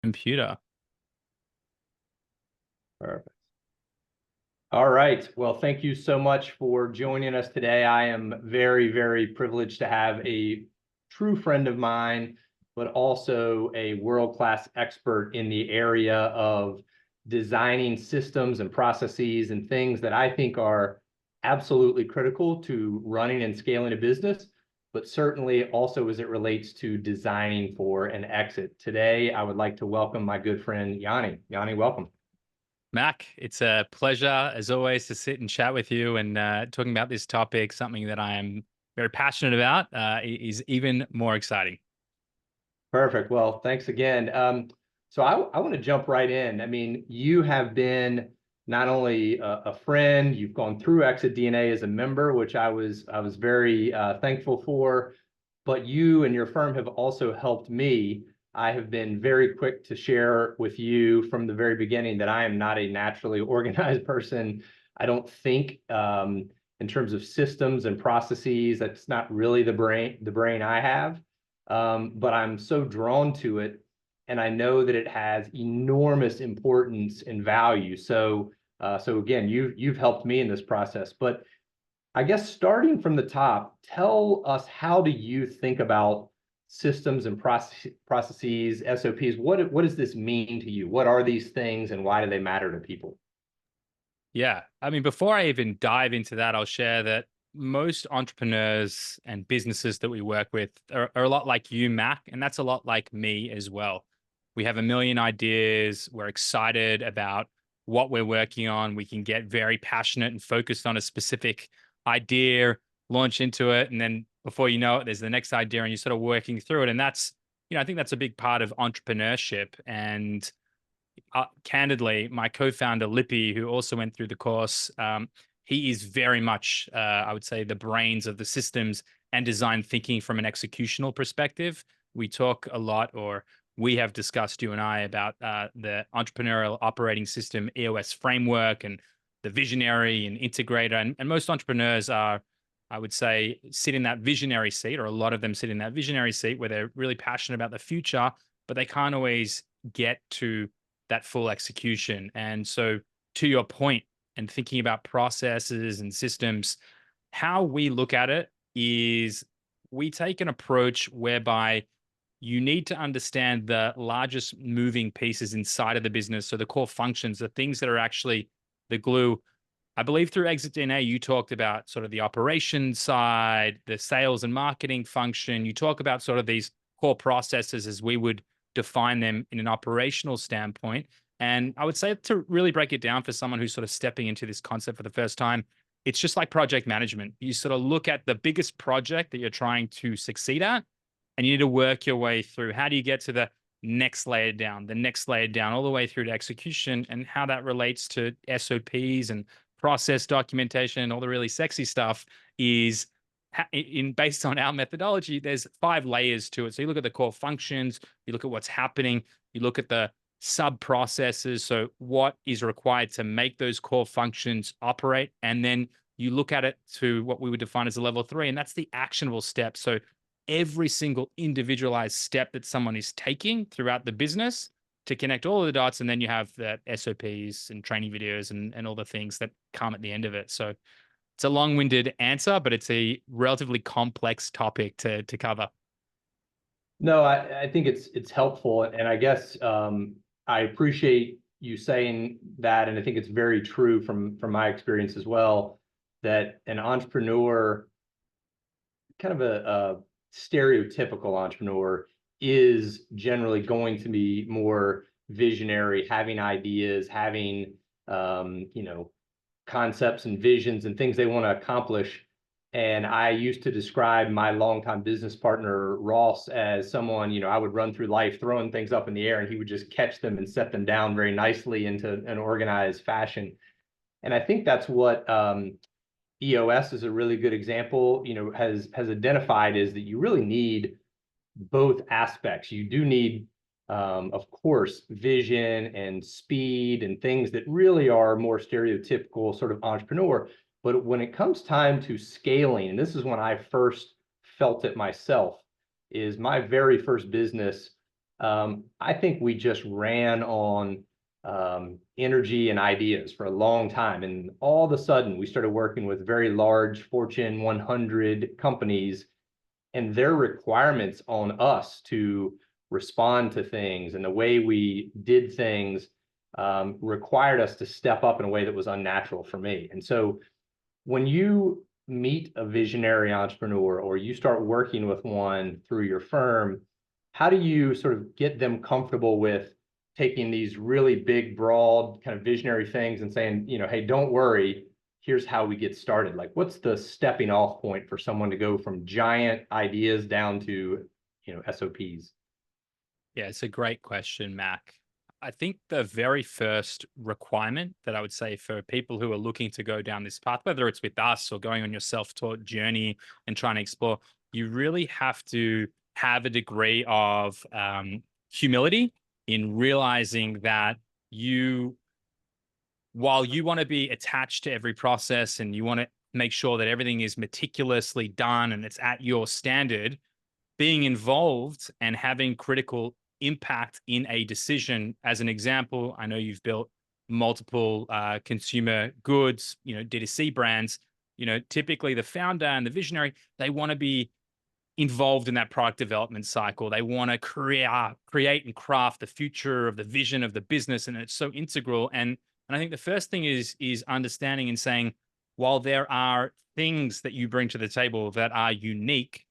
computer. Perfect. All right. Well, thank you so much for joining us today. I am very, very privileged to have a true friend of mine, but also a world-class expert in the area of designing systems and processes and things that I think are absolutely critical to running and scaling a business, but certainly also as it relates to designing for an exit. Today, I would like to welcome my good friend, Yoni. Yoni, welcome. Mac, it's a pleasure as always to sit and chat with you and talking about this topic, something that I am very passionate about, is even more exciting. Perfect. Well, thanks again. So I want to jump right in. I mean, you have been not only a friend, you've gone through Exit DNA as a member, which I was very thankful for, but you and your firm have also helped me. I have been very quick to share with you from the very beginning that I am not a naturally organized person. I don't think in terms of systems and processes. That's not really the brain I have. But I'm so drawn to it, and I know that it has enormous importance and value. So again, you've helped me in this process. But I guess starting from the top, tell us, how do you think about systems and processes, SOPs? What does this mean to you? What are these things, and why do they matter to people? Yeah. I mean, before I even dive into that, I'll share that most entrepreneurs and businesses that we work with are a lot like you, Mac, and that's a lot like me as well. We have a million ideas. We're excited about what we're working on. We can get very passionate and focused on a specific idea, launch into it, and then before you know it, there's the next idea, and you're sort of working through it. And that's, I think that's a big part of entrepreneurship. And candidly, my co-founder Lippy, who also went through the course, he is very much, I would say, the brains of the systems and design thinking from an executional perspective. We talk a lot, or we have discussed, you and I, about the entrepreneurial operating system EOS framework and the visionary and integrator. And most entrepreneurs are, I would say, sit in that visionary seat, or a lot of them sit in that visionary seat where they're really passionate about the future, but they can't always get to that full execution. And so, to your point, and thinking about processes and systems, how we look at it is we take an approach whereby you need to understand the largest moving pieces inside of the business. So, the core functions, the things that are actually the glue. I believe through Exit DNA, you talked about sort of the operations side, the sales and marketing function. You talk about sort of these core processes as we would define them in an operational standpoint. And I would say, to really break it down for someone who's sort of stepping into this concept for the first time, it's just like project management. You sort of look at the biggest project that you're trying to succeed at, and you need to work your way through. How do you get to the next layer down, the next layer down, all the way through to execution, and how that relates to SOPs and process documentation and all the really sexy stuff is based on our methodology. There's 5 layers to it. So you look at the core functions, you look at what's happening, you look at the sub processes. So what is required to make those core functions operate? And then you look at it to what we would define as a level 3, and that's the actionable step. So every single individualized step that someone is taking throughout the business to connect all of the dots. And then you have the SOPs and training videos and all the things that come at the end of it. So it's a long-winded answer, but it's a relatively complex topic to cover. No, I think it's helpful, and I guess I appreciate you saying that, and I think it's very true from my experience as well, that an entrepreneur, kind of a stereotypical entrepreneur, is generally going to be more visionary, having ideas, having concepts and visions and things they want to accomplish. And I used to describe my longtime business partner, Ross, as someone, I would run through life throwing things up in the air, and he would just catch them and set them down very nicely into an organized fashion. And I think that's what EOS is a really good example, has identified, is that you really need both aspects. You do need, of course, vision and speed and things that really are more stereotypical sort of entrepreneur. But when it comes time to scaling, and this is when I first felt it myself, is my very first business I think we just ran on energy and ideas for a long time. And all of a sudden, we started working with very large Fortune 100 companies, and their requirements on us to respond to things and the way we did things required us to step up in a way that was unnatural for me. And so when you meet a visionary entrepreneur or you start working with one through your firm, how do you sort of get them comfortable with taking these really big, broad, kind of visionary things and saying, you know, hey, don't worry, here's how we get started? Like, what's the stepping off point for someone to go from giant ideas down to, you know, SOPs? Yeah, it's a great question, Mac. I think the very first requirement that I would say for people who are looking to go down this path, whether it's with us or going on your self-taught journey and trying to explore, you really have to have a degree of humility in realizing that while you want to be attached to every process and you want to make sure that everything is meticulously done and it's at your standard, being involved and having critical impact in a decision. As an example, I know you've built multiple consumer goods, D2C brands. Typically the founder and the visionary, they want to be involved in that product development cycle. They want to create and craft the future of the vision of the business, and it's so integral. And I think the first thing is understanding and saying, while there are things that you bring to the table that are unique,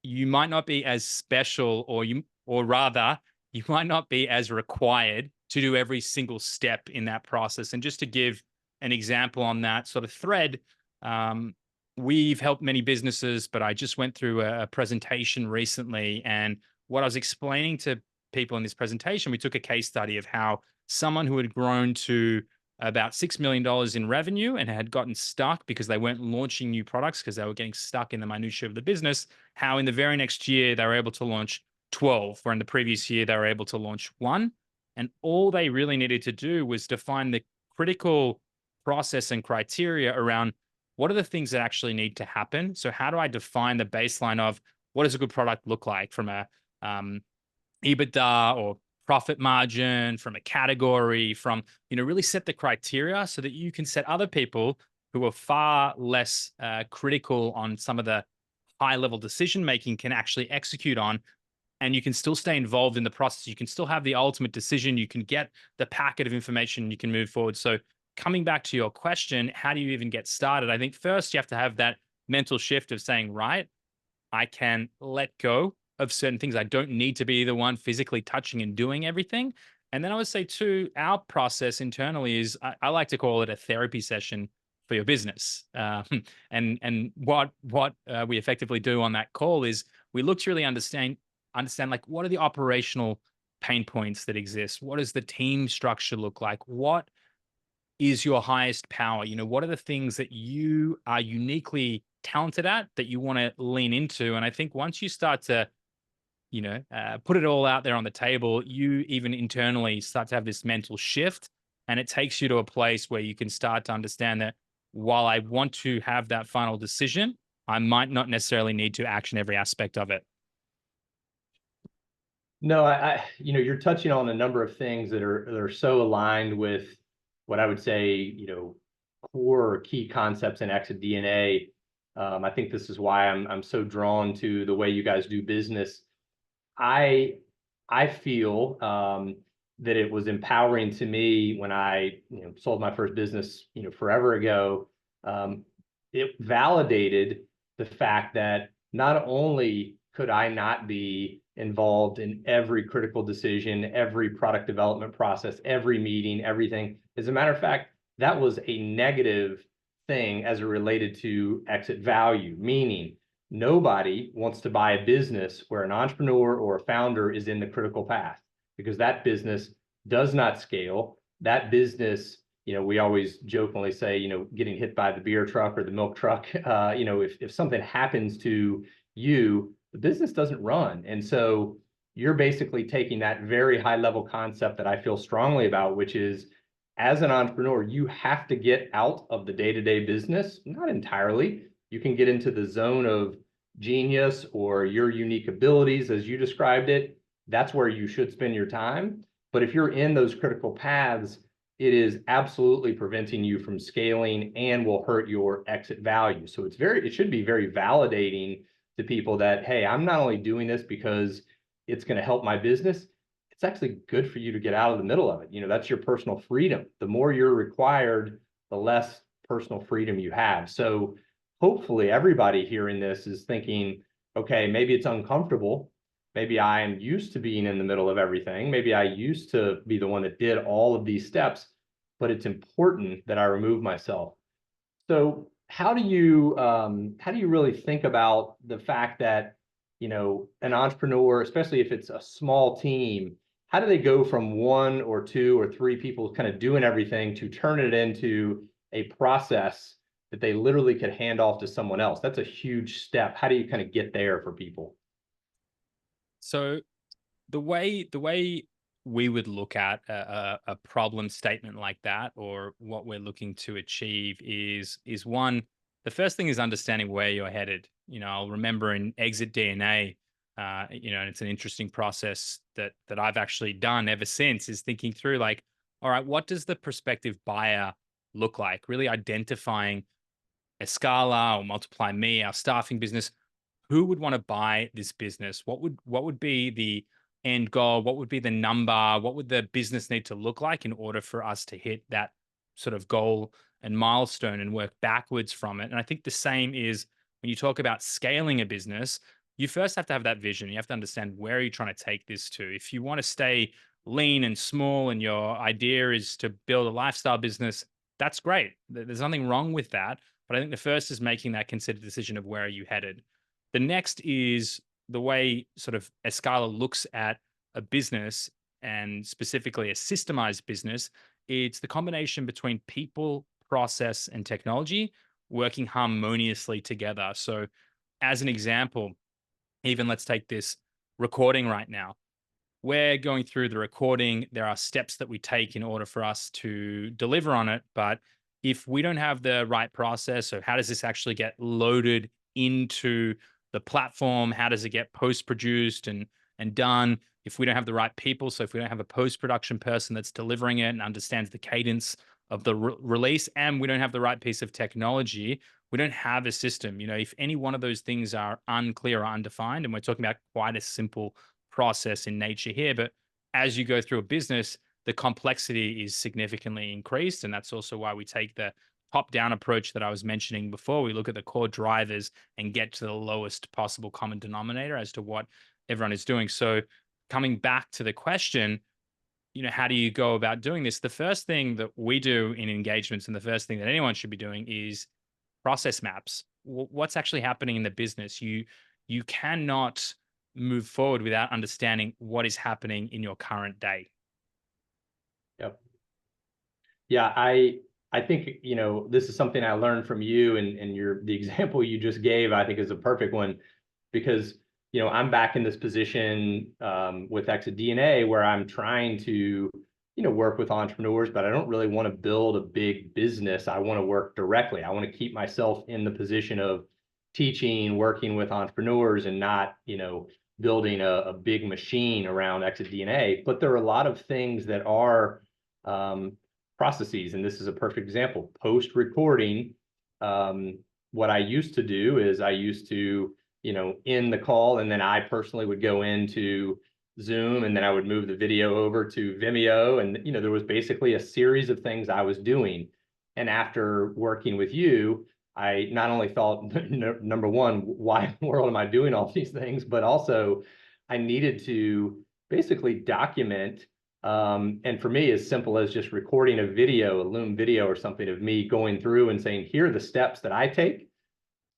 you might not be as special, or rather, you might not be as required to do every single step in that process. And just to give an example on that sort of thread, we've helped many businesses, but I just went through a presentation recently. And what I was explaining to people in this presentation, we took a case study of how someone who had grown to about $6 million in revenue and had gotten stuck because they weren't launching new products because they were getting stuck in the minutiae of the business, how in the very next year they were able to launch 12, where in the previous year they were able to launch 1. And all they really needed to do was define the critical process and criteria around what are the things that actually need to happen. So how do I define the baseline of what does a good product look like from a EBITDA or profit margin, from a category, from, really set the criteria so that you can set other people who are far less critical on some of the high level decision making can actually execute on. And you can still stay involved in the process. You can still have the ultimate decision. You can get the packet of information. You can move forward. So coming back to your question, how do you even get started? I think first you have to have that mental shift of saying, right, I can let go of certain things. I don't need to be the one physically touching and doing everything. And then I would say too, our process internally is, I like to call it a therapy session for your business. And what we effectively do on that call is we look to really understand like, what are the operational pain points that exist? What does the team structure look like? What is your highest power? What are the things that you are uniquely talented at that you want to lean into? And I think once you start to, put it all out there on the table, you even internally start to have this mental shift, and it takes you to a place where you can start to understand that while I want to have that final decision, I might not necessarily need to action every aspect of it. No, you're touching on a number of things that are so aligned with what I would say, core or key concepts in Exit DNA. I think this is why I'm so drawn to the way you guys do business. I feel that it was empowering to me when I sold my first business forever ago. It validated the fact that not only could I not be involved in every critical decision, every product development process, every meeting, everything. As a matter of fact, that was a negative thing as it related to exit value, meaning nobody wants to buy a business where an entrepreneur or a founder is in the critical path, because that business does not scale. That business, we always jokingly say, getting hit by the beer truck or the milk truck, if something happens to you, the business doesn't run. And so you're basically taking that very high level concept that I feel strongly about, which is, as an entrepreneur, you have to get out of the day-to-day business, not entirely. You can get into the zone of genius or your unique abilities, as you described it, that's where you should spend your time. But if you're in those critical paths, it is absolutely preventing you from scaling and will hurt your exit value. So it should be very validating to people that, hey, I'm not only doing this because it's going to help my business, it's actually good for you to get out of the middle of it. That's your personal freedom. The more you're required, the less personal freedom you have. So hopefully everybody hearing this is thinking, okay, maybe it's uncomfortable. Maybe I am used to being in the middle of everything. Maybe I used to be the one that did all of these steps, but it's important that I remove myself. So how do you really think about the fact that, an entrepreneur, especially if it's a small team, how do they go from one or two or three people kind of doing everything to turn it into a process that they literally could hand off to someone else? That's a huge step. How do you kind of get there for people? So the way we would look at a problem statement like that, or what we're looking to achieve, is one, the first thing is understanding where you're headed. I'll remember in Exit DNA, and it's an interesting process that I've actually done ever since, is thinking through, like, all right, what does the prospective buyer look like? Really identifying a Scala or Multiply Me, our staffing business. Who would want to buy this business? What would be the end goal? What would be the number? What would the business need to look like in order for us to hit that sort of goal and milestone and work backwards from it? And I think the same is when you talk about scaling a business, you first have to have that vision. You have to understand, where are you trying to take this to? If you want to stay lean and small and your idea is to build a lifestyle business, that's great. There's nothing wrong with that. But I think the first is making that considered decision of where are you headed. The next is the way sort of Escala looks at a business, and specifically a systemized business. It's the combination between people, process, and technology working harmoniously together. So, as an example, even let's take this recording right now. We're going through the recording. There are steps that we take in order for us to deliver on it. But if we don't have the right process, so how does this actually get loaded into the platform? How does it get post-produced and done? If we don't have the right people, so if we don't have a post-production person that's delivering it and understands the cadence of the release, and we don't have the right piece of technology, we don't have a system. If any one of those things are unclear or undefined, and we're talking about quite a simple process in nature here, but as you go through a business, the complexity is significantly increased. And that's also why we take the top down approach that I was mentioning before. We look at the core drivers and get to the lowest possible common denominator as to what everyone is doing. So, coming back to the question, how do you go about doing this? The first thing that we do in engagements, and the first thing that anyone should be doing, is process maps. What's actually happening in the business? You cannot move forward without understanding what is happening in your current day. Yep. Yeah, I think, this is something I learned from you, and the example you just gave, I think, is a perfect one, because, I'm back in this position with Exit DNA, where I'm trying to, work with entrepreneurs, but I don't really want to build a big business. I want to work directly. I want to keep myself in the position of teaching, working with entrepreneurs, and not, building a big machine around Exit DNA. But there are a lot of things that are processes, and this is a perfect example. Post recording, what I used to do is I used to, end the call, and then I personally would go into Zoom, and then I would move the video over to Vimeo, and there was basically a series of things I was doing. And after working with you, I not only thought, number one, why in the world am I doing all these things, but also I needed to basically document. And for me, as simple as just recording a video, a Loom video or something, of me going through and saying, here are the steps that I take.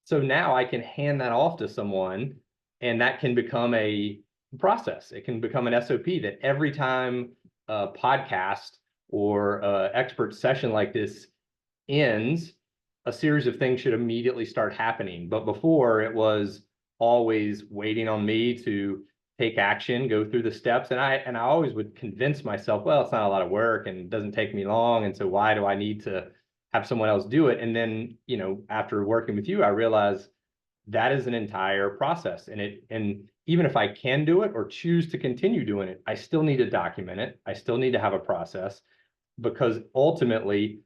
So now I can hand that off to someone, and that can become a process. It can become an SOP that every time a podcast or an expert session like this ends, a series of things should immediately start happening. But before, it was always waiting on me to take action, go through the steps. And I always would convince myself, well, it's not a lot of work and it doesn't take me long. And so why do I need to have someone else do it? And then, after working with you, I realized that is an entire process. And even if I can do it or choose to continue doing it, I still need to document it. I still need to have a process, because ultimately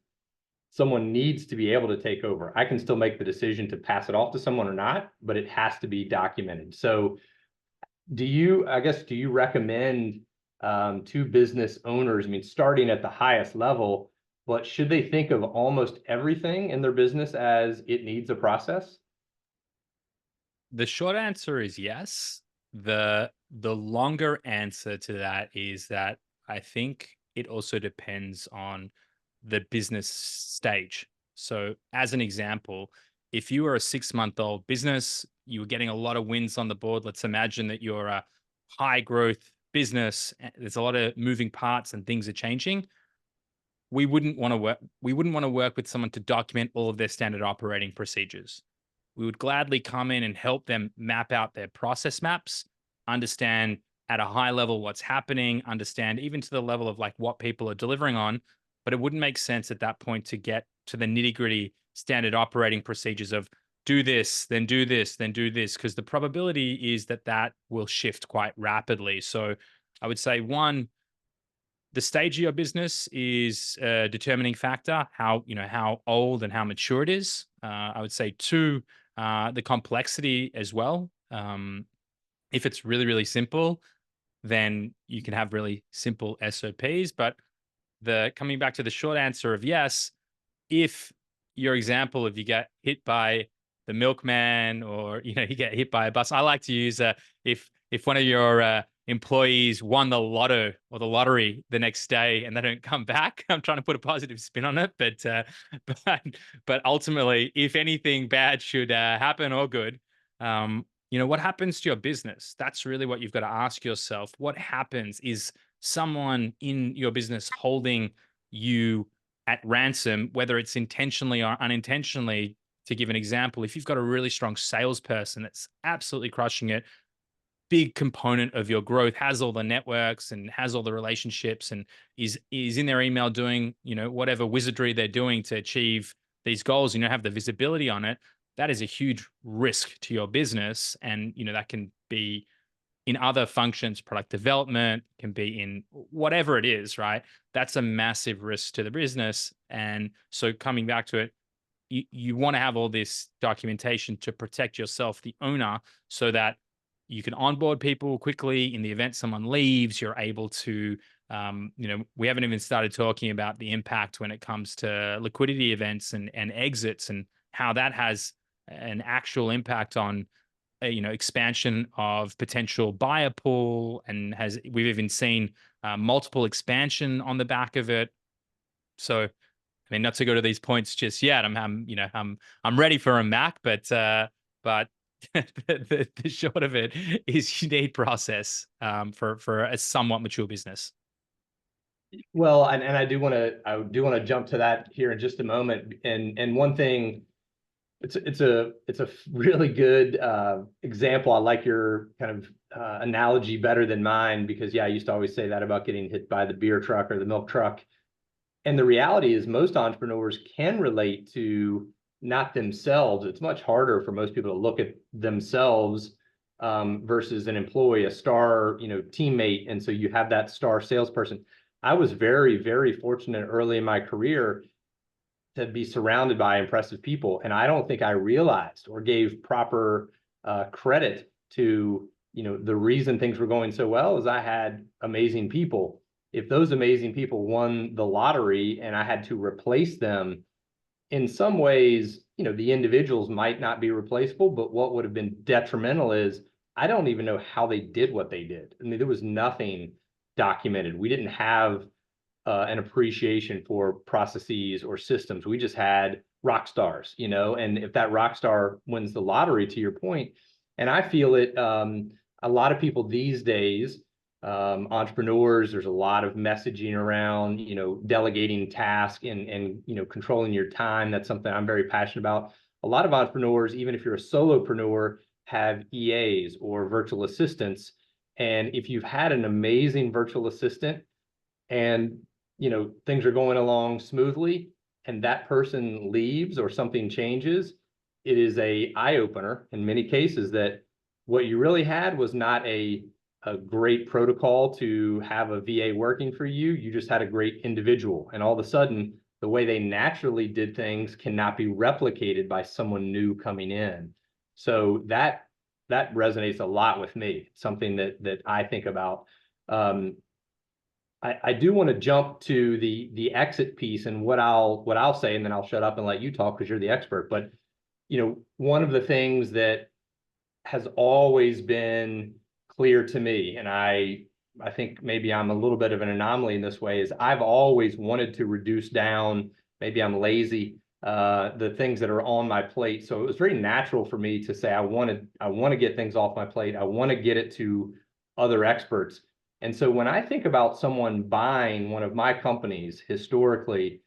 someone needs to be able to take over. I can still make the decision to pass it off to someone or not, but it has to be documented. So do you recommend to business owners, I mean, starting at the highest level, but should they think of almost everything in their business as it needs a process? The short answer is yes. The longer answer to that is that I think it also depends on the business stage. So, as an example, if you were a 6-month-old business, you were getting a lot of wins on the board. Let's imagine that you're a high growth business. There's a lot of moving parts and things are changing. We wouldn't want to work with someone to document all of their standard operating procedures. We would gladly come in and help them map out their process maps, understand at a high level what's happening, understand even to the level of like what people are delivering on. But it wouldn't make sense at that point to get to the nitty gritty standard operating procedures of do this, then do this, then do this, because the probability is that that will shift quite rapidly. So I would say one, the stage of your business is a determining factor, how old and how mature it is. I would say two, the complexity as well. If it's really, really simple, then you can have really simple SOPs. But the coming back to the short answer of yes, if your example, if you get hit by the milkman, or you get hit by a bus, I like to use if one of your employees won the lotto or the lottery the next day and they don't come back. I'm trying to put a positive spin on it, but but ultimately, if anything bad should happen or good, what happens to your business? That's really what you've got to ask yourself. What happens? Is someone in your business holding you at ransom, whether it's intentionally or unintentionally? To give an example, if you've got a really strong salesperson that's absolutely crushing it, big component of your growth, has all the networks and has all the relationships, and is in their email doing whatever wizardry they're doing to achieve these goals, have the visibility on it, that is a huge risk to your business. And that can be in other functions, product development, can be in whatever it is, right? That's a massive risk to the business. And so coming back to it, you want to have all this documentation to protect yourself, the owner, so that you can onboard people quickly. In the event someone leaves, you're able to, we haven't even started talking about the impact when it comes to liquidity events and exits, and how that has an actual impact on, expansion of potential buyer pool, and we've even seen multiple expansion on the back of it. So, I mean, not to go to these points just yet. I'm ready for a Mac, but the short of it is you need process for a somewhat mature business. Well, and I do want to jump to that here in just a moment. And one thing, it's a really good example. I like your kind of analogy better than mine, because yeah, I used to always say that about getting hit by the beer truck or the milk truck. And the reality is most entrepreneurs can relate to not themselves. It's much harder for most people to look at themselves versus an employee, a star, teammate. And so you have that star salesperson. I was very, very fortunate early in my career to be surrounded by impressive people. And I don't think I realized or gave proper credit to, the reason things were going so well is I had amazing people. If those amazing people won the lottery and I had to replace them, in some ways, the individuals might not be replaceable, but what would have been detrimental is I don't even know how they did what they did. I mean, there was nothing documented. We didn't have an appreciation for processes or systems. We just had rock stars, and if that rock star wins the lottery, to your point, and I feel it, a lot of people these days, entrepreneurs, there's a lot of messaging around, delegating tasks and controlling your time. That's something I'm very passionate about. A lot of entrepreneurs, even if you're a solopreneur, have EAs or virtual assistants. And if you've had an amazing virtual assistant and things are going along smoothly and that person leaves or something changes, it is a eye opener in many cases that What you really had was not a great protocol to have a VA working for you. You just had a great individual. And all of a sudden, the way they naturally did things cannot be replicated by someone new coming in. So that resonates a lot with me, something that I think about. I do want to jump to the exit piece and what I'll say, and then I'll shut up and let you talk because you're the expert. But one of the things that has always been clear to me, and I think maybe I'm a little bit of an anomaly in this way, is I've always wanted to reduce down, maybe I'm lazy, the things that are on my plate. So it was very natural for me to say I want to get things off my plate. I want to get it to other experts. And so when I think about someone buying one of my companies historically,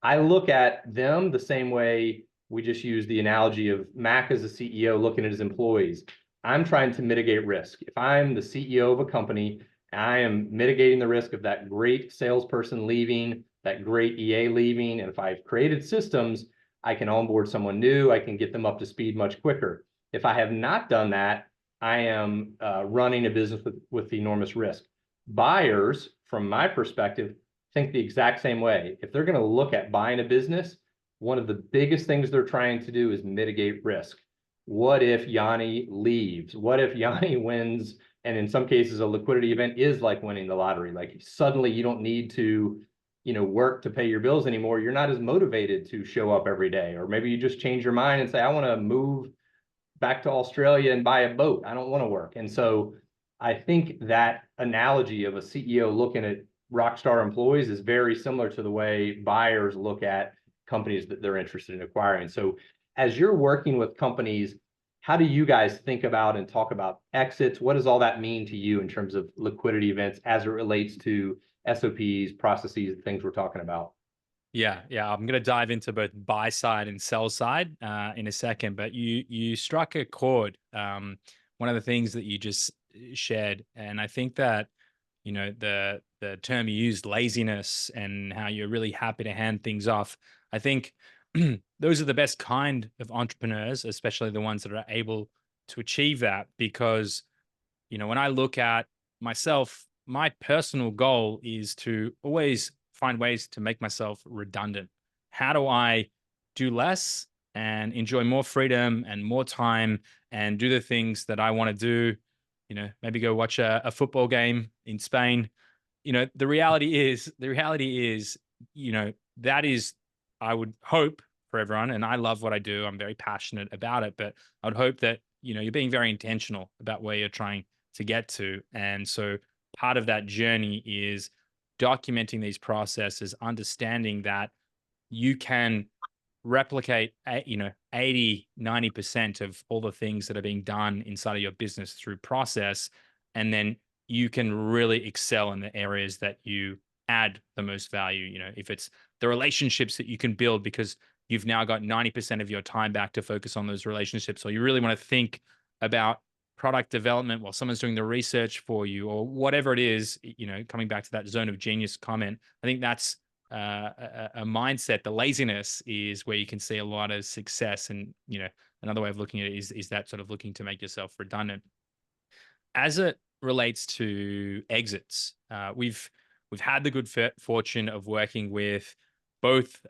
I look at them the same way we just used the analogy of Mac as a CEO looking at his employees. I'm trying to mitigate risk. If I'm the CEO of a company, I am mitigating the risk of that great salesperson leaving, that great EA leaving. And if I've created systems, I can onboard someone new. I can get them up to speed much quicker. If I have not done that, I am running a business with enormous risk. Buyers, from my perspective, think the exact same way. If they're going to look at buying a business, one of the biggest things they're trying to do is mitigate risk. What if Yoni leaves? What if Yoni wins? And in some cases, a liquidity event is like winning the lottery. Like suddenly you don't need to, work to pay your bills anymore. You're not as motivated to show up every day. Or maybe you just change your mind and say, I want to move back to Australia and buy a boat. I don't want to work. And so I think that analogy of a CEO looking at rock star employees is very similar to the way buyers look at companies that they're interested in acquiring. So as you're working with companies, how do you guys think about and talk about exits? What does all that mean to you in terms of liquidity events as it relates to SOPs, processes, things we're talking about? Yeah, I'm going to dive into both buy side and sell side in a second, but you struck a chord. One of the things that you just shared, and I think that the term you used, laziness, and how you're really happy to hand things off. I think those are the best kind of entrepreneurs, especially the ones that are able to achieve that. Because when I look at myself, my personal goal is to always find ways to make myself redundant. How do I do less and enjoy more freedom and more time and do the things that I want to do? Maybe go watch a football game in Spain. The reality is, that is, I would hope for everyone, and I love what I do. I'm very passionate about it, but I would hope that, you're being very intentional about where you're trying to get to. And so part of that journey is documenting these processes, understanding that you can replicate 80, 90% of all the things that are being done inside of your business through process. And then you can really excel in the areas that you add the most value. If it's the relationships that you can build because you've now got 90% of your time back to focus on those relationships, or you really want to think about product development while someone's doing the research for you, or whatever it is, coming back to that zone of genius comment, I think that's a mindset. The laziness is where you can see a lot of success. And, another way of looking at it is that sort of looking to make yourself redundant. As it relates to exits, we've had the good fortune of working with both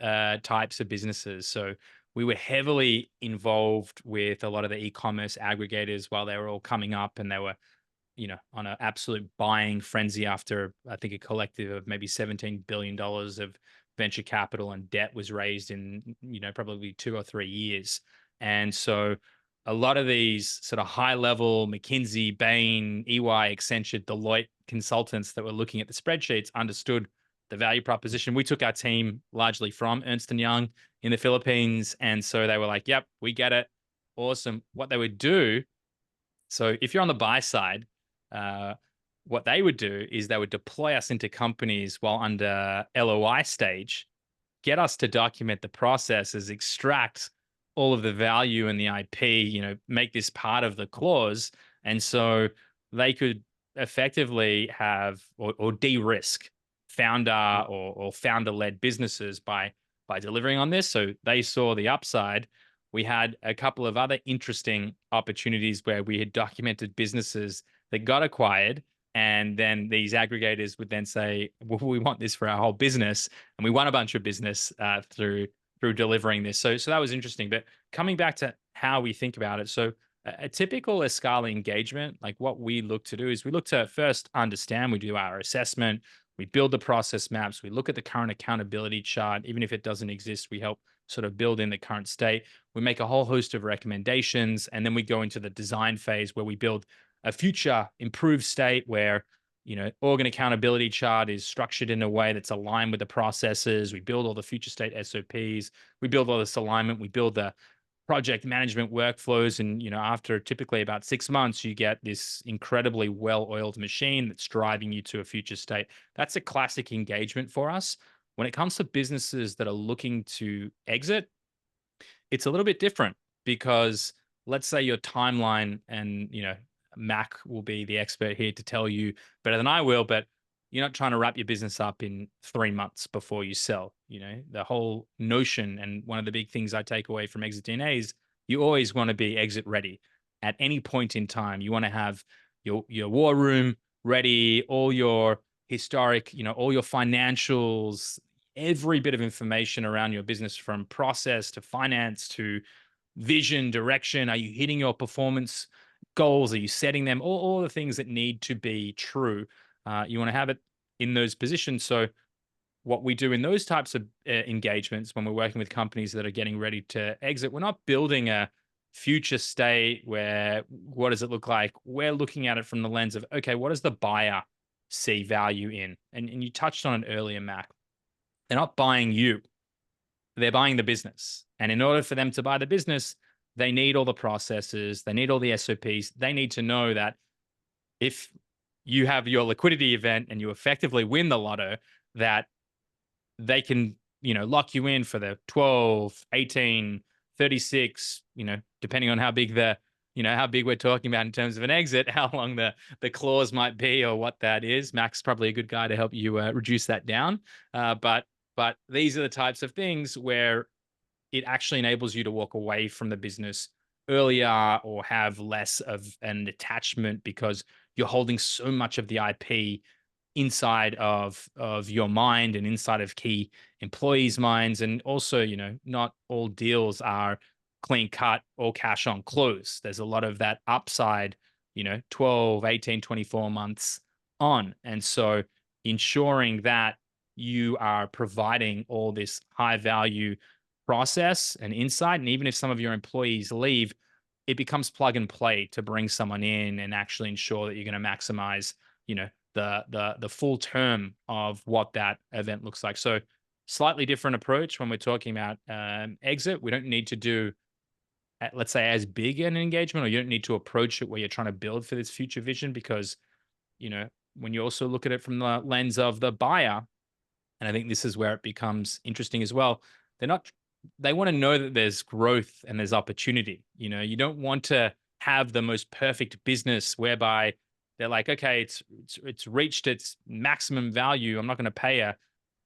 types of businesses. So we were heavily involved with a lot of the e-commerce aggregators while they were all coming up, and they were, on an absolute buying frenzy after, I think, a collective of maybe $17 billion of venture capital and debt was raised in, probably 2 or 3 years. And so a lot of these sort of high level McKinsey, Bain, EY, Accenture, Deloitte consultants that were looking at the spreadsheets understood the value proposition. We took our team largely from Ernst & Young in the Philippines. And so they were like, yep, we get it. Awesome. What they would do, so if you're on the buy side, what they would do is they would deploy us into companies while under LOI stage, get us to document the processes, extract all of the value in the IP, make this part of the clause. And so they could effectively have or de-risk founder or founder-led businesses by delivering on this. So they saw the upside. we had a couple of other interesting opportunities where we had documented businesses that got acquired. And then these aggregators would then say, well, we want this for our whole business. And we won a bunch of business through delivering this. So that was interesting. But coming back to how we think about it. So a typical Escala engagement, like what we look to do is we look to first understand, we do our assessment, we build the process maps, we look at the current accountability chart. Even if it doesn't exist, we help sort of build in the current state. We make a whole host of recommendations, and then we go into the design phase where we build a future improved state where, organ accountability chart is structured in a way that's aligned with the processes. We build all the future state SOPs. We build all this alignment. We build the project management workflows. And, after typically about 6 months, you get this incredibly well-oiled machine that's driving you to a future state. That's a classic engagement for us. When it comes to businesses that are looking to exit, it's a little bit different because let's say your timeline, and Mac will be the expert here to tell you better than I will, but you're not trying to wrap your business up in 3 months before you sell. The whole notion, and one of the big things I take away from Exit DNA is you always want to be exit ready at any point in time. You want to have your war room ready, all your historic, all your financials, every bit of information around your business, from process to finance to vision, direction. Are you hitting your performance goals? Are you setting them? All the things that need to be true. You want to have it in those positions. So what we do in those types of engagements, when we're working with companies that are getting ready to exit, we're not building a future state where what does it look like? We're looking at it from the lens of, okay, what does the buyer see value in? And you touched on it earlier, Mac. They're not buying you, they're buying the business. And in order for them to buy the business, they need all the processes, they need all the SOPs. They need to know that if you have your liquidity event and you effectively win the lotto, that they can, lock you in for the 12, 18, 36, depending on how big how big we're talking about in terms of an exit, how long the clause might be or what that is. Mac's probably a good guy to help you reduce that down. But these are the types of things where it actually enables you to walk away from the business earlier or have less of an attachment because you're holding so much of the IP inside of your mind and inside of key employees' minds. And also, not all deals are clean cut or cash on close. There's a lot of that upside, 12, 18, 24 months on. And so ensuring that you are providing all this high value process and insight. And even if some of your employees leave, it becomes plug and play to bring someone in and actually ensure that you're going to maximize, the full term of what that event looks like. So slightly different approach when we're talking about exit. We don't need to do, let's say, as big an engagement, or you don't need to approach it where you're trying to build for this future vision, because, when you also look at it from the lens of the buyer, and I think this is where it becomes interesting as well. They want to know that there's growth and there's opportunity. You don't want to have the most perfect business whereby they're like, okay, it's reached its maximum value. I'm not going to pay a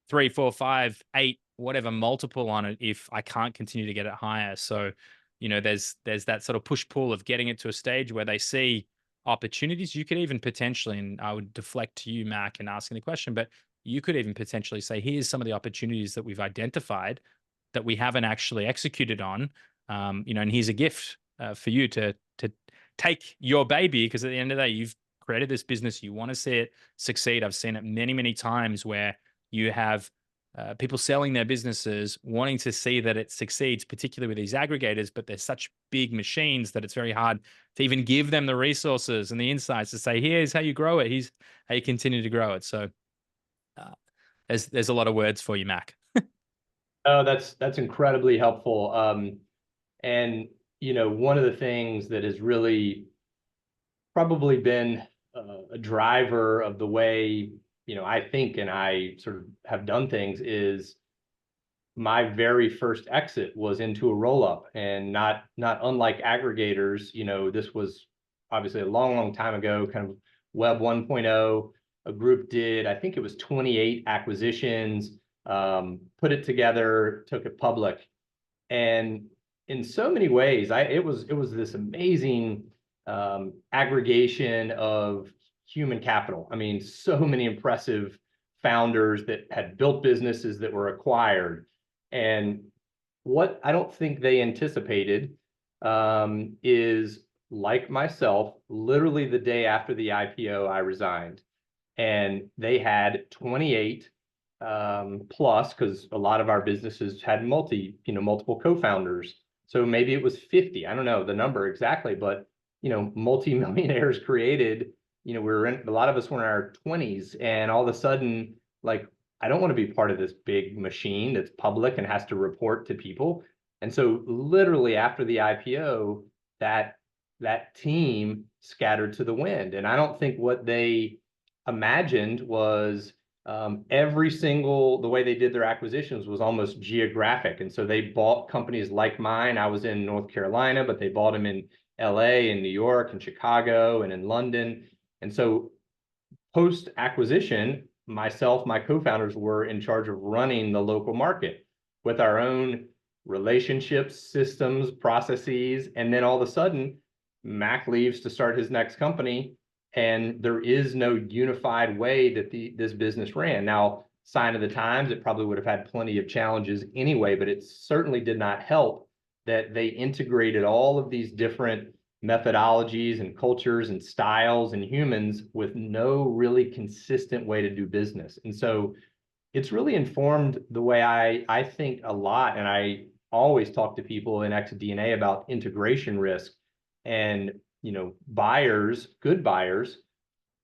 3, 4, 5, 8, whatever multiple on it if I can't continue to get it higher. So, there's that sort of push pull of getting it to a stage where they see opportunities. You could even potentially, and I would deflect to you, Mac, and asking the question, but you could even potentially say, here's some of the opportunities that we've identified that we haven't actually executed on, and here's a gift for you to take your baby, because at the end of the day, you've created this business, you want to see it succeed. I've seen it many, many times where you have people selling their businesses, wanting to see that it succeeds, particularly with these aggregators, but they're such big machines that it's very hard to even give them the resources and the insights to say, here's how you grow it, here's how you continue to grow it. So there's a lot of words for you, Mac. Oh, that's incredibly helpful. And one of the things that has really probably been a driver of the way I think and I sort of have done things is my very first exit was into a roll-up, and not unlike aggregators. This was obviously a long time ago, kind of Web 1.0. A group did, I think it was 28 acquisitions, put it together, took it public. And in so many ways, it was this amazing aggregation of human capital. I mean, so many impressive founders that had built businesses that were acquired. And what I don't think they anticipated is, like myself, literally the day after the IPO, I resigned. And they had 28 plus, because a lot of our businesses had multiple co-founders. So maybe it was 50. I don't know the number exactly, but multi-millionaires created. A lot of us were in our 20s, and all of a sudden, like, I don't want to be part of this big machine that's public and has to report to people. And so literally after the IPO, that team scattered to the wind. And I don't think what they imagined was the way they did their acquisitions was almost geographic. And so they bought companies like mine. I was in North Carolina, but they bought them in LA and New York and Chicago and in London. And so post acquisition, myself, my co-founders were in charge of running the local market with our own relationships, systems, processes. And then all of a sudden, Mac leaves to start his next company, and there is no unified way that this business ran. Now, sign of the times, it probably would have had plenty of challenges anyway, but it certainly did not help that they integrated all of these different methodologies and cultures and styles and humans with no really consistent way to do business. And so it's really informed the way I think a lot. And I always talk to people in Exit DNA about integration risk. And buyers, good buyers,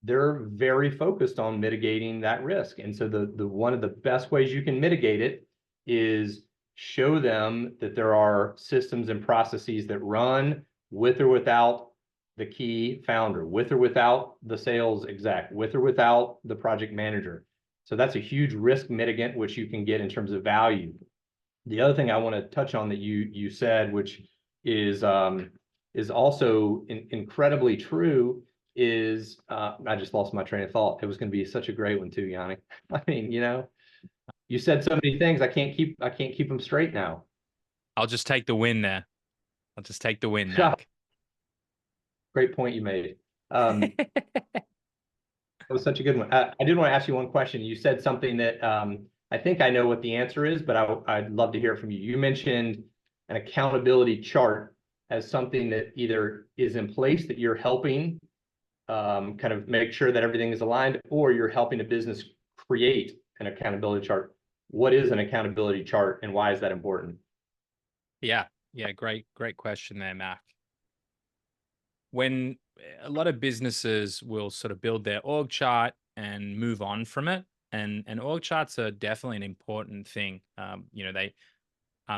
they're very focused on mitigating that risk. And so the one of the best ways you can mitigate it is show them that there are systems and processes that run with or without the key founder, with or without the sales exec, with or without the project manager. So that's a huge risk mitigant, which you can get in terms of value. The other thing I want to touch on that you said, which is also incredibly true, is I just lost my train of thought. It was going to be such a great one too, Yoni. I mean, you said so many things. I can't keep them straight now. I'll just take the win there. I'll just take the win, Mac. Great point you made. That was such a good one. I did want to ask you one question. You said something that I think I know what the answer is, but I'd love to hear it from you. You mentioned an accountability chart as something that either is in place that you're helping kind of make sure that everything is aligned, or you're helping a business create an accountability chart. What is an accountability chart, and why is that important? Yeah, great question there, Mac. When a lot of businesses will sort of build their org chart and move on from it, and org charts are definitely an important thing. They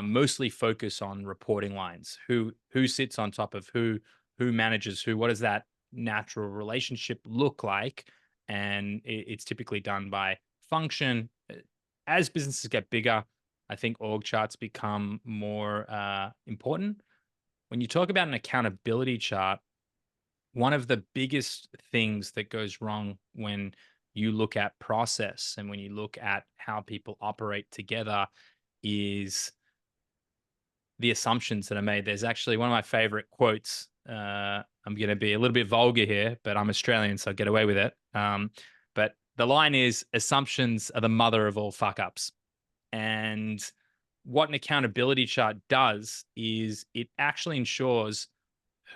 mostly focus on reporting lines. Who sits on top of who manages who? What does that natural relationship look like? And it's typically done by function. As businesses get bigger, I think org charts become more important. When you talk about an accountability chart, one of the biggest things that goes wrong when you look at process and when you look at how people operate together is the assumptions that are made. There's actually one of my favorite quotes. I'm going to be a little bit vulgar here, but I'm Australian, so I get away with it. But the line is, assumptions are the mother of all fuck ups. And what an accountability chart does is it actually ensures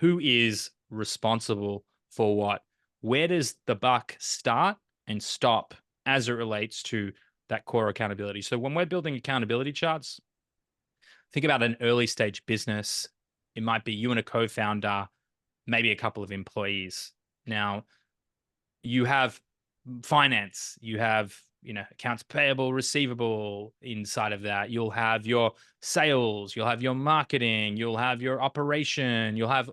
who is responsible for what. Where does the buck start and stop as it relates to that core accountability? So when we're building accountability charts, think about an early stage business. It might be you and a co-founder, maybe a couple of employees. Now, you have finance, you have accounts payable, receivable inside of that. You'll have your sales, you'll have your marketing, you'll have your operation, you'll have,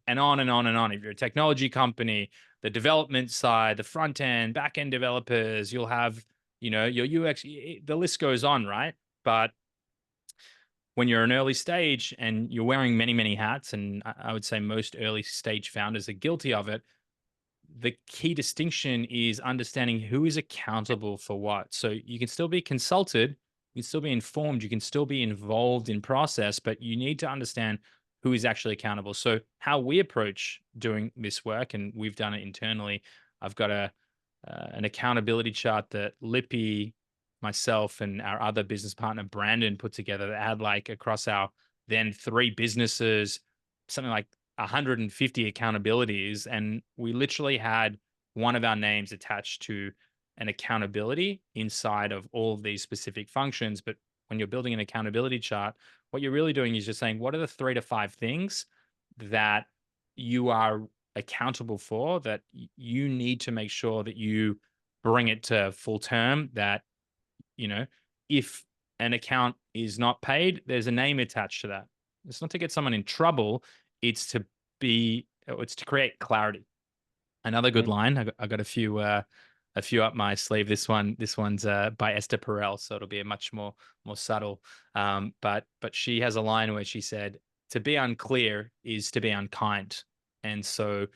and on and on and on. If you're a technology company, the development side, the front end, back end developers, you'll have, your UX, the list goes on, right? But when you're an early stage and you're wearing many, many hats, and I would say most early stage founders are guilty of it, the key distinction is understanding who is accountable for what. So you can still be consulted, You can still be informed, you can still be involved in process, but you need to understand who is actually accountable. So how we approach doing this work, and we've done it internally. I've got an accountability chart that Lippy, myself, and our other business partner Brandon put together that had like across our then 3 businesses, something like 150 accountabilities, and we literally had one of our names attached to an accountability inside of all of these specific functions. But when you're building an accountability chart, what you're really doing is just saying, what are the 3 to 5 things that you are accountable for, that you need to make sure that you bring it to full term, that, you know, if an account is not paid, there's a name attached to that. It's not to get someone in trouble, it's to it's to create clarity. Another good line. I got a few up my sleeve. This one's by Esther Perel, so it'll be a much more subtle. But she has a line where she said, "To be unclear is to be unkind," and so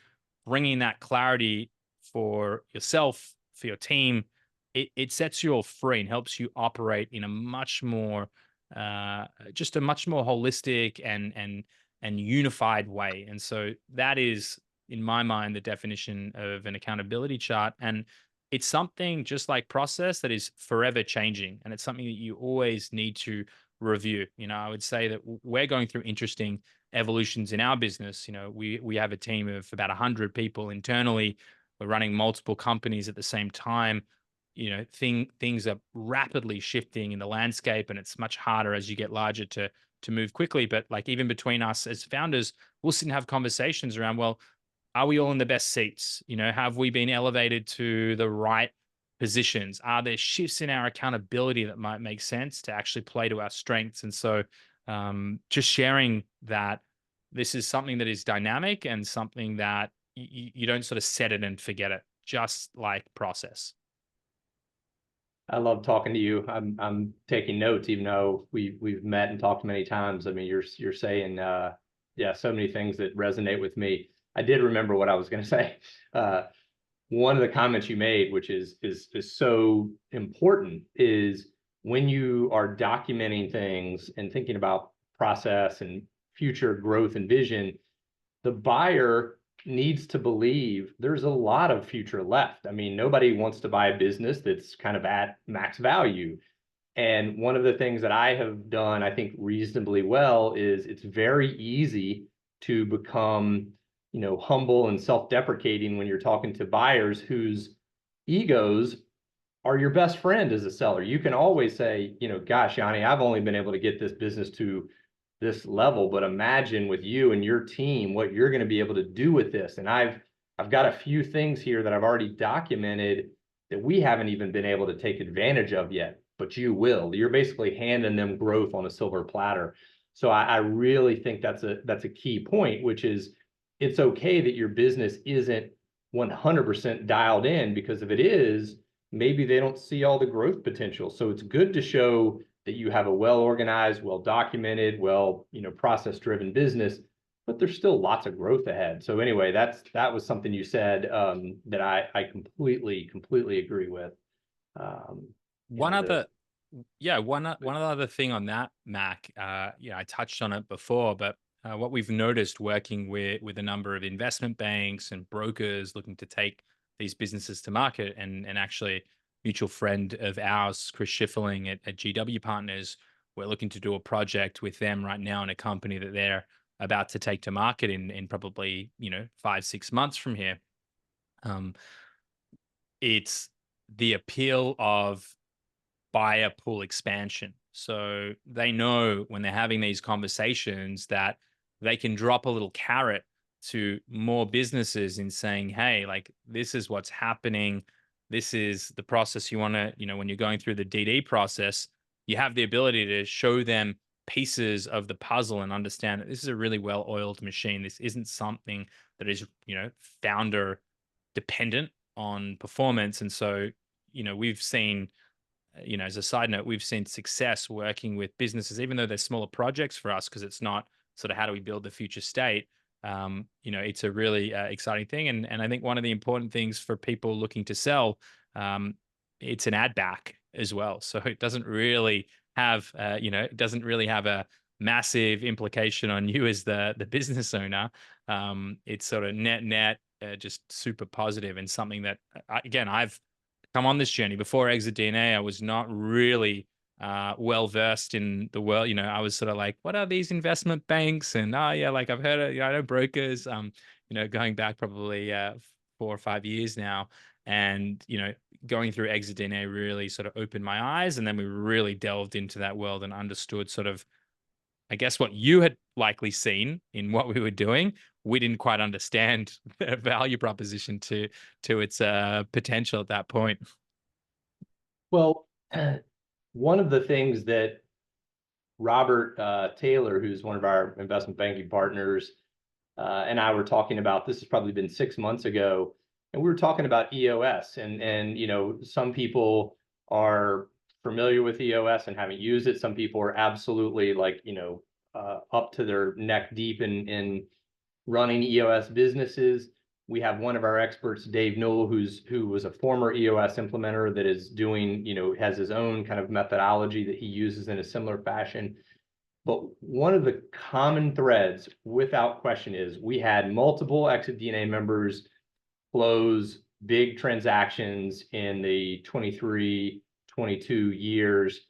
bringing that clarity for yourself, for your team, it sets you all free and helps you operate in a much more just a much more holistic and unified way. And so that is, in my mind, the definition of an accountability chart. And it's something just like process that is forever changing. And it's something that you always need to review. I would say that we're going through interesting evolutions in our business. We have a team of about 100 people internally. We're running multiple companies at the same time. Things are rapidly shifting in the landscape, and it's much harder as you get larger to move quickly. But like even between us as founders, we'll sit and have conversations around, well, are we all in the best seats? Have we been elevated to the right positions? Are there shifts in our accountability that might make sense to actually play to our strengths? And so just sharing that this is something that is dynamic and something that you don't sort of set it and forget it, just like process. I love talking to you. I'm taking notes, even though we've met and talked many times. I mean, you're saying yeah, so many things that resonate with me. I did remember what I was going to say. One of the comments you made, which is so important, is when you are documenting things and thinking about process and future growth and vision, the buyer needs to believe there's a lot of future left. I mean, nobody wants to buy a business that's kind of at max value. And one of the things that I have done, I think, reasonably well is it's very easy to become, humble and self-deprecating when you're talking to buyers whose egos are your best friend as a seller. You can always say, gosh, Yoni, I've only been able to get this business to this level, but imagine with you and your team what you're going to be able to do with this. And I've got a few things here that I've already documented that we haven't even been able to take advantage of yet, but you will. You're basically handing them growth on a silver platter. So I really think that's a key point, which is it's okay that your business isn't 100% dialed in, because if it is, maybe they don't see all the growth potential. So it's good to show that you have a well-organized, well-documented, process-driven business, but there's still lots of growth ahead. So anyway, that was something you said that I completely agree with. One other other thing on that, Mac, I touched on it before, but what we've noticed working with a number of investment banks and brokers looking to take these businesses to market, and actually mutual friend of ours, Chris Schifferling at GW Partners, we're looking to do a project with them right now in a company that they're about to take to market in probably 5-6 months from here. It's the appeal of buyer pool expansion. So they know when they're having these conversations that they can drop a little carrot to more businesses in saying, hey, like, this is what's happening. This is the process you want to, when you're going through the DD process, you have the ability to show them pieces of the puzzle and understand that this is a really well-oiled machine. This isn't something that is, founder dependent on performance. And so, we've seen, as a side note, we've seen success working with businesses, even though they're smaller projects for us, because it's not sort of how do we build the future state. It's a really exciting thing. And I think one of the important things for people looking to sell, it's an add back as well. So it doesn't really have, it doesn't really have a massive implication on you as the business owner. It's sort of net just super positive, and something that again, I've come on this journey. Before Exit DNA, I was not really well versed in the world. I was sort of like, what are these investment banks? And oh yeah, like I've heard of, I know brokers. Going back probably 4 or 5 years now, and going through Exit DNA really sort of opened my eyes, and then we really delved into that world and understood sort of, I guess, what you had likely seen in what we were doing. We didn't quite understand the value proposition to its potential at that point. Well, one of the things that Robert Taylor, who's one of our investment banking partners, and I were talking about, this has probably been 6 months ago, and we were talking about EOS, and some people are familiar with EOS and haven't used it. Some people are absolutely like up to their neck deep in running EOS businesses. We have one of our experts, Dave Newell, who was a former EOS implementer that is doing, has his own kind of methodology that he uses in a similar fashion. But one of the common threads, without question, is we had multiple Exit DNA members close big transactions in the 23, 22 years,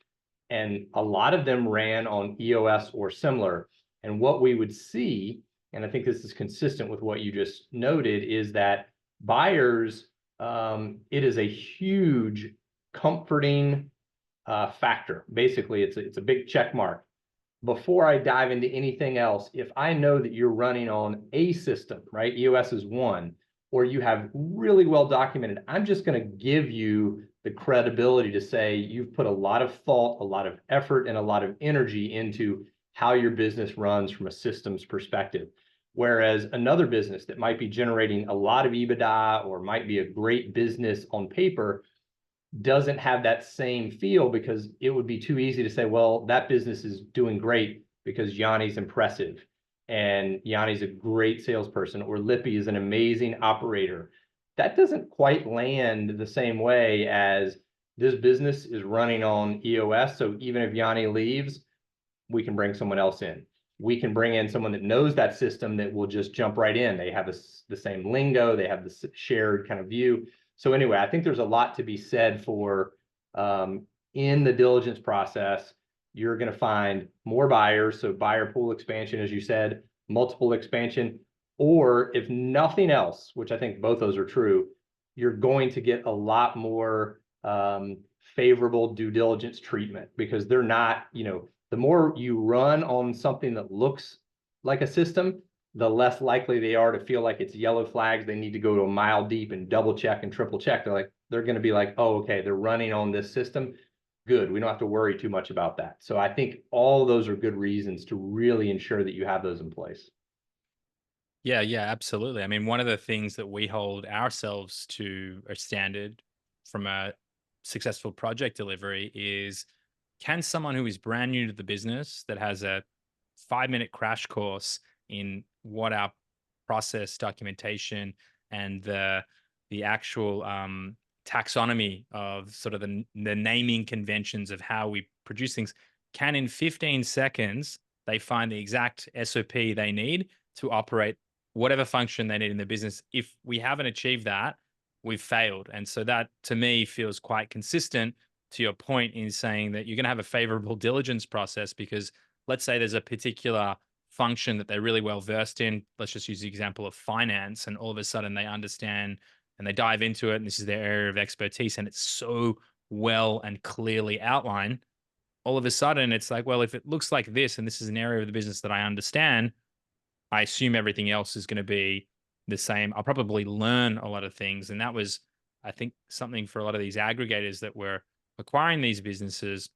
and a lot of them ran on EOS or similar. And what we would see, and I think this is consistent with what you just noted, is that buyers, it is a huge comforting factor. Basically, it's a big check mark. Before I dive into anything else, if I know that you're running on a system, right? EOS is one, or you have really well documented, I'm just going to give you the credibility to say you've put a lot of thought, a lot of effort, and a lot of energy into how your business runs from a systems perspective. Whereas another business that might be generating a lot of EBITDA or might be a great business on paper doesn't have that same feel, because it would be too easy to say, well, that business is doing great because Yoni's impressive and Yoni's a great salesperson, or Lippy is an amazing operator. That doesn't quite land the same way as this business is running on EOS. So even if Yoni leaves, we can bring someone else in. We can bring in someone that knows that system that will just jump right in. They have the same lingo, they have the shared kind of view. So anyway, I think there's a lot to be said for in the diligence process, you're going to find more buyers. So buyer pool expansion, as you said, multiple expansion, or if nothing else, which I think both those are true, you're going to get a lot more favorable due diligence treatment, because they're not, the more you run on something that looks like a system, the less likely they are to feel like it's yellow flags. They need to go to a mile deep and double check and triple check. They're going to be like, oh, okay, they're running on this system. Good. We don't have to worry too much about that. So I think all of those are good reasons to really ensure that you have those in place. Yeah, yeah, absolutely. I mean, one of the things that we hold ourselves to a standard from a successful project delivery is, can someone who is brand new to the business, that has a 5-minute crash course in what our process documentation and the actual taxonomy of sort of the naming conventions of how we produce things, can in 15 seconds they find the exact SOP they need to operate whatever function they need in the business. If we haven't achieved that, we've failed. And so that, to me, feels quite consistent to your point in saying that you're going to have a favorable diligence process, because let's say there's a particular function that they're really well versed in. Let's just use the example of finance, and all of a sudden they understand and they dive into it, and this is their area of expertise, and it's so well and clearly outlined. All of a sudden it's like, well, if it looks like this and this is an area of the business that I understand, I assume everything else is going to be the same. I'll probably learn a lot of things. And that was, I think, something for a lot of these aggregators that were acquiring these businesses,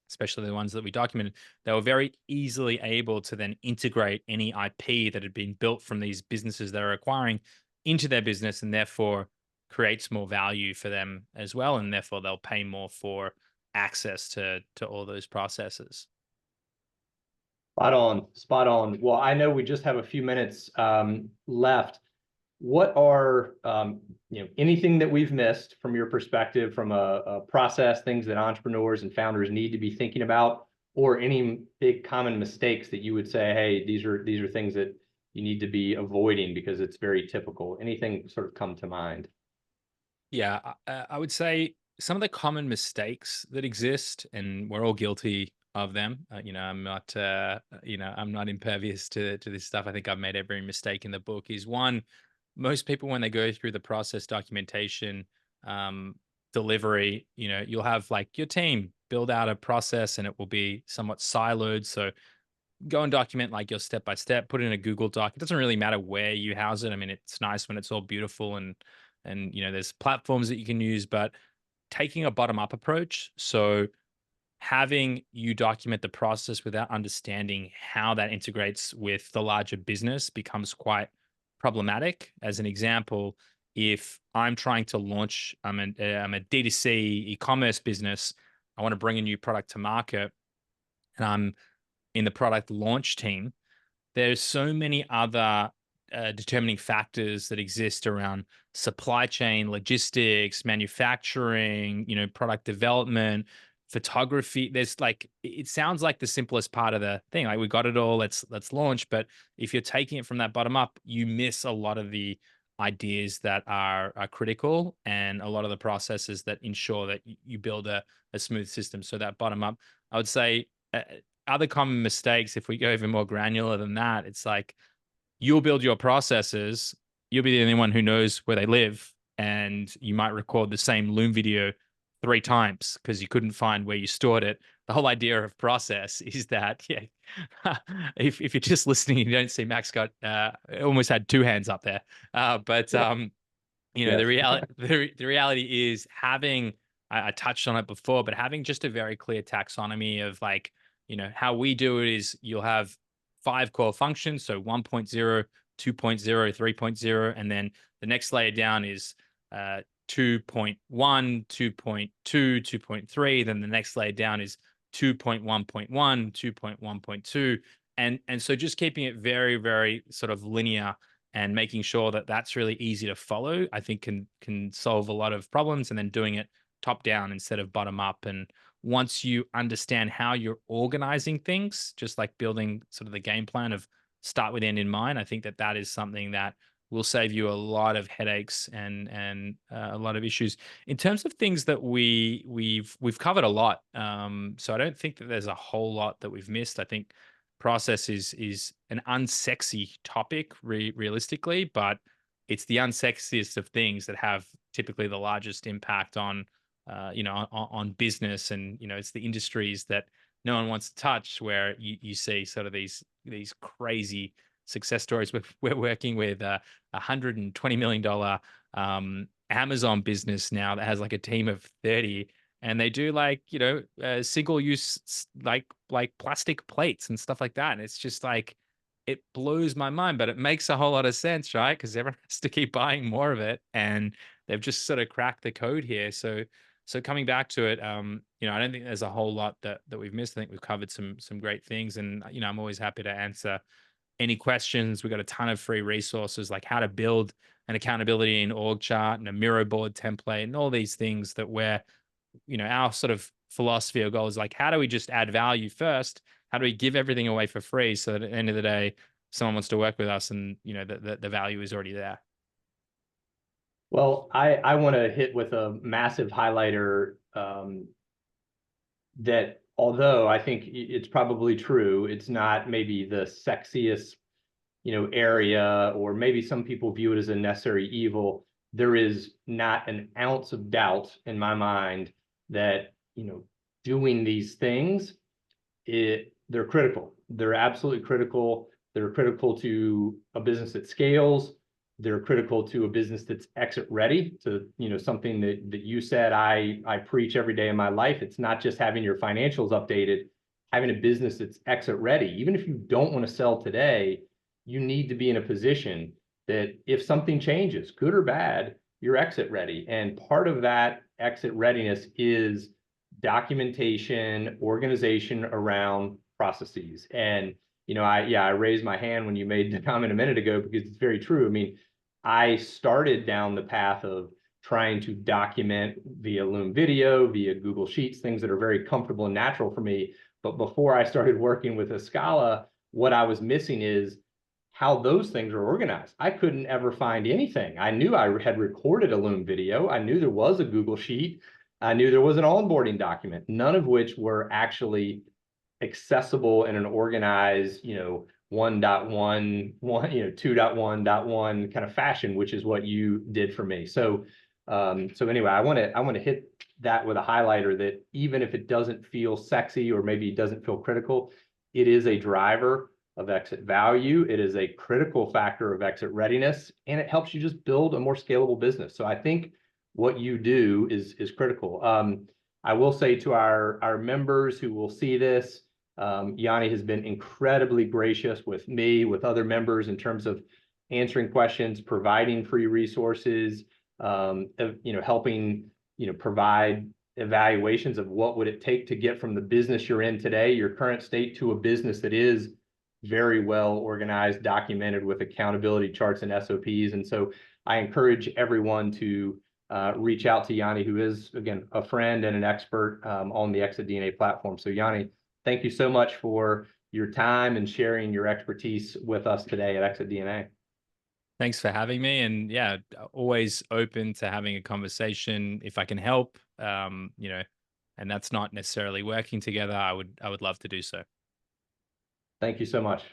especially the ones that we documented. They were very easily able to then integrate any IP that had been built from these businesses they were acquiring into their business, and therefore creates more value for them as well. And therefore they'll pay more for access to all those processes. Spot on, spot on. Well, I know we just have a few minutes left. what are, anything that we've missed from your perspective, from a process, things that entrepreneurs and founders need to be thinking about, or any big common mistakes that you would say, hey, these are things that you need to be avoiding because it's very typical? Anything sort of come to mind? Yeah, I would say some of the common mistakes that exist, and we're all guilty of them. I'm not impervious to this stuff. I think I've made every mistake in the book. Is one, most people when they go through the process documentation, um, delivery, you'll have like your team build out a process, and it will be somewhat siloed. So go and document like your step by step, put it in a Google Doc. It doesn't really matter where you house it. I mean, it's nice when it's all beautiful, and there's platforms that you can use, but taking a bottom up approach. So having you document the process without understanding how that integrates with the larger business becomes quite problematic. As an example, if I'm trying to launch, I'm a D2C e-commerce business, I want to bring a new product to market, and I'm in the product launch team, there's so many other determining factors that exist around supply chain, logistics, manufacturing, product development, photography. There's like it sounds like the simplest part of the thing. Like we got it all, let's launch. But if you're taking it from that bottom up, you miss a lot of the ideas that are critical, and a lot of the processes that ensure that you build a smooth system. So that bottom up, I would say, other common mistakes, if we go even more granular than that, it's like you'll build your processes, you'll be the only one who knows where they live, and you might record the same Loom video 3 times because you couldn't find where you stored it. The whole idea of process is that, yeah, if you're just listening, you don't see Max got almost had 2 hands up there, but the Yes. reality the reality is having, I touched on it before, but having just a very clear taxonomy of like, how we do it is you'll have 5 core functions. So 1.0, 2.0, 3.0. And then the next layer down is 2.1, 2.2, 2.3. Then the next layer down is 2.1.1, 2.1.2. And so just keeping it very, very sort of linear and making sure that that's really easy to follow, I think can solve a lot of problems. And then doing it top down instead of bottom up. And once you understand how you're organizing things, just like building sort of the game plan of start with end in mind, I think that that is something that will save you a lot of headaches and a lot of issues. In terms of things that we've covered a lot, so I don't think that there's a whole lot that we've missed. I think process is an unsexy topic realistically, but it's the unsexiest of things that have typically the largest impact on on business. And it's the industries that no one wants to touch, where you see sort of these crazy success stories. We're working with a $120 million Amazon business now that has like a team of 30, and they do like single use like plastic plates and stuff like that. And it's just like it blows my mind, but it makes a whole lot of sense, right? Because everyone has to keep buying more of it, and they've just sort of cracked the code here. So coming back to it, I don't think there's a whole lot that we've missed. I think we've covered some great things, and I'm always happy to answer any questions. We've got a ton of free resources, like how to build an accountability and org chart and a Miro board template and all these things that we're, our sort of philosophy or goal is like, how do we just add value first? How do we give everything away for free so that at the end of the day, someone wants to work with us, and the value is already there. Well, I want to hit with a massive highlighter, that although I think it's probably true, it's not maybe the sexiest, area, or maybe some people view it as a necessary evil. There is not an ounce of doubt in my mind that, doing these things, they're critical. They're absolutely critical. They're critical to a business that scales. They're critical to a business that's exit ready. To something that you said I preach every day in my life. It's not just having your financials updated, having a business that's exit ready. Even if you don't want to sell today, you need to be in a position that if something changes, good or bad, you're exit ready. And part of that exit readiness is documentation, organization around processes. And I raised my hand when you made the comment a minute ago because it's very true. I mean, I started down the path of trying to document via Loom Video, via Google Sheets, things that are very comfortable and natural for me. But before I started working with Escala, what I was missing is how those things are organized. I couldn't ever find anything. I knew I had recorded a Loom video. I knew there was a Google Sheet. I knew there was an onboarding document, none of which were actually accessible in an organized, 1.1, 2.1.1 kind of fashion, which is what you did for me. So anyway, I want to hit that with a highlighter that even if it doesn't feel sexy or maybe it doesn't feel critical, it is a driver of exit value. It is a critical factor of exit readiness, and it helps you just build a more scalable business. So I think what you do is critical. I will say to our members who will see this, Yoni has been incredibly gracious with me, with other members in terms of answering questions, providing free resources, helping, provide evaluations of what would it take to get from the business you're in today, your current state, to a business that is very well organized, documented with accountability charts and SOPs. And so I encourage everyone to reach out to Yoni, who is, again, a friend and an expert on the Exit DNA platform. So Yoni, thank you so much for your time and sharing your expertise with us today at Exit DNA. Thanks for having me. And yeah, always open to having a conversation if I can help, and that's not necessarily working together. I would love to do so. Thank you so much.